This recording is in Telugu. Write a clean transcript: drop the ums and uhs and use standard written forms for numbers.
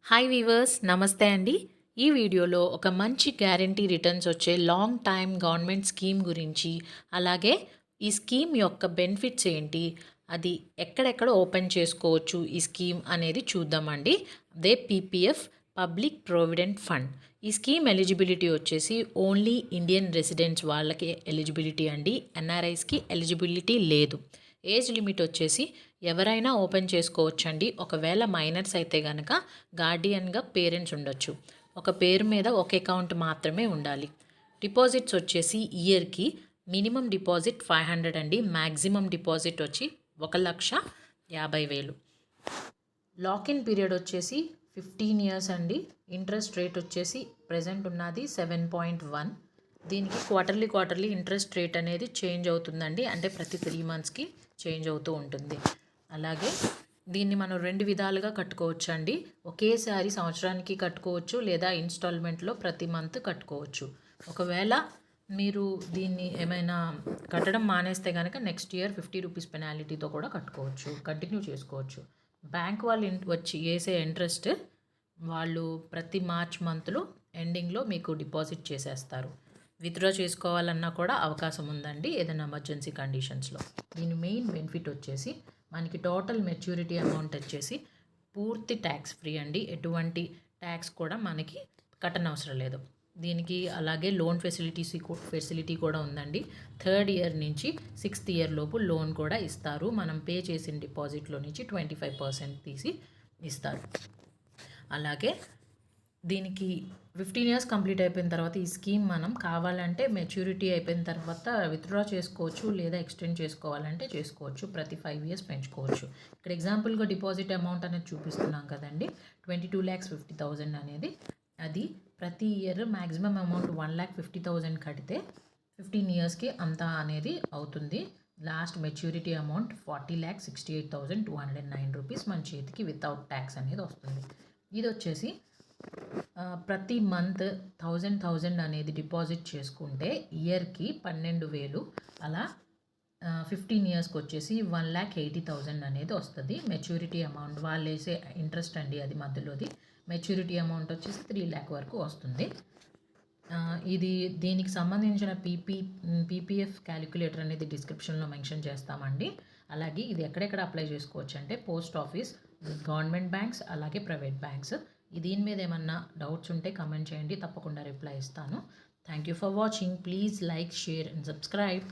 హాయ్ వీవర్స్, నమస్తే అండి. ఈ వీడియోలో ఒక మంచి గ్యారంటీ రిటర్న్స్ వచ్చే లాంగ్ టైమ్ గవర్నమెంట్ స్కీమ్ గురించి, అలాగే ఈ స్కీమ్ యొక్క బెనిఫిట్స్ ఏంటి, అది ఎక్కడెక్కడ ఓపెన్ చేసుకోవచ్చు ఈ స్కీమ్ అనేది చూద్దామండి. అదే పీపీఎఫ్, పబ్లిక్ ప్రొవిడెంట్ ఫండ్. ఈ స్కీమ్ ఎలిజిబిలిటీ వచ్చేసి ఓన్లీ ఇండియన్ రెసిడెంట్స్ వాళ్ళకి ఎలిజిబిలిటీ అండి. ఎన్ఆర్ఐస్కి ఎలిజిబిలిటీ లేదు. ఏజ్ లిమిట్ వచ్చేసి ఎవరైనా ఓపెన్ చేసుకోవచ్చండి. ఒకవేళ మైనర్స్ అయితే కనుక గార్డియన్గా పేరెంట్స్ ఉండొచ్చు. ఒక పేరు మీద ఒక అకౌంట్ మాత్రమే ఉండాలి. డిపాజిట్స్ వచ్చేసి ఇయర్కి మినిమం డిపాజిట్ 500 అండి. మ్యాక్సిమం డిపాజిట్ వచ్చి 1,50,000. లాకిన్ పీరియడ్ వచ్చేసి 15 ఇయర్స్ అండి. ఇంట్రెస్ట్ రేట్ వచ్చేసి ప్రజెంట్ ఉన్నది 7.1. దీనికి క్వార్టర్లీ ఇంట్రెస్ట్ రేట్ అనేది చేంజ్ అవుతుందండి. అంటే ప్రతి 3 మంత్స్కి చేంజ్ అవుతూ ఉంటుంది. అలాగే దీన్ని మనం 2 విధాలుగా కట్టుకోవచ్చు అండి. ఒకేసారి సంవత్సరానికి కట్టుకోవచ్చు, లేదా ఇన్స్టాల్మెంట్లో ప్రతి మంత్ కట్టుకోవచ్చు. ఒకవేళ మీరు దీన్ని ఏమైనా కట్టడం మానేస్తే కనుక నెక్స్ట్ ఇయర్ 50 రూపీస్ పెనాలిటీతో కూడా కట్టుకోవచ్చు, కంటిన్యూ చేసుకోవచ్చు. బ్యాంక్ వాళ్ళు వచ్చి వేసే ఇంట్రెస్ట్ వాళ్ళు ప్రతి మార్చ్ మంత్లో ఎండింగ్లో మీకు డిపాజిట్ చేసేస్తారు. విత్డ్రా చేసుకోవాలన్నా కూడా అవకాశం ఉందండి ఏదైనా ఎమర్జెన్సీ కండిషన్స్లో. దీని మెయిన్ బెనిఫిట్ వచ్చేసి మనకి టోటల్ మెచ్యూరిటీ అమౌంట్ వచ్చేసి పూర్తి ట్యాక్స్ ఫ్రీ అండి. ఎటువంటి ట్యాక్స్ కూడా మనకి కట్టనవసరం లేదు దీనికి. అలాగే లోన్ ఫెసిలిటీ కూడా ఉందండి. 3rd ఇయర్ నుంచి 6th ఇయర్ లోపు లోన్ కూడా ఇస్తారు. మనం పే చేసిన డిపాజిట్లో నుంచి 25% తీసి ఇస్తారు. అలాగే దీనికి 15 ఇయర్స్ కంప్లీట్ అయిపోయిన తర్వాత ఈ స్కీమ్ మనం కావాలంటే మెచ్యూరిటీ అయిపోయిన తర్వాత విత్డ్రా చేసుకోవచ్చు, లేదా ఎక్స్టెండ్ చేసుకోవాలంటే చేసుకోవచ్చు. ప్రతి 5 ఇయర్స్ పెంచుకోవచ్చు. ఇక్కడ ఎగ్జాంపుల్గా డిపాజిట్ అమౌంట్ అనేది చూపిస్తున్నాం కదండి, 22,50,000 అనేది. అది ప్రతి ఇయర్ మ్యాక్సిమం అమౌంట్ 1,50,000 కడితే 15 ఇయర్స్కి అంతా అనేది అవుతుంది. లాస్ట్ మెచ్యూరిటీ అమౌంట్ 40,68,209 రూపీస్ మన చేతికి వితౌట్ ట్యాక్స్ అనేది వస్తుంది. ఇది వచ్చేసి ప్రతి మంత్ 1,000 అనేది డిపాజిట్ చేసుకుంటే ఇయర్కి 12,000. అలా 15 ఇయర్స్కి వచ్చేసి 1,80,000 అనేది వస్తుంది. మెచ్యూరిటీ అమౌంట్ వాళ్ళు వేసే ఇంట్రెస్ట్ అండి అది మధ్యలోది. మెచ్యూరిటీ అమౌంట్ వచ్చేసి 3,00,000 వరకు వస్తుంది. ఇది దీనికి సంబంధించిన పీపీఎఫ్ క్యాలిక్యులేటర్ అనేది డిస్క్రిప్షన్లో మెన్షన్ చేస్తామండి. అలాగే ఇది ఎక్కడెక్కడ అప్లై చేసుకోవచ్చు అంటే పోస్ట్ ఆఫీస్, గవర్నమెంట్ బ్యాంక్స్, అలాగే ప్రైవేట్ బ్యాంక్స్. దీని మీద ఏమన్నా డౌట్స్ ఉంటే కమెంట్ చేయండి, తప్పకుండా రిప్లై ఇస్తాను. Thank you for watching. Please like, share and subscribe.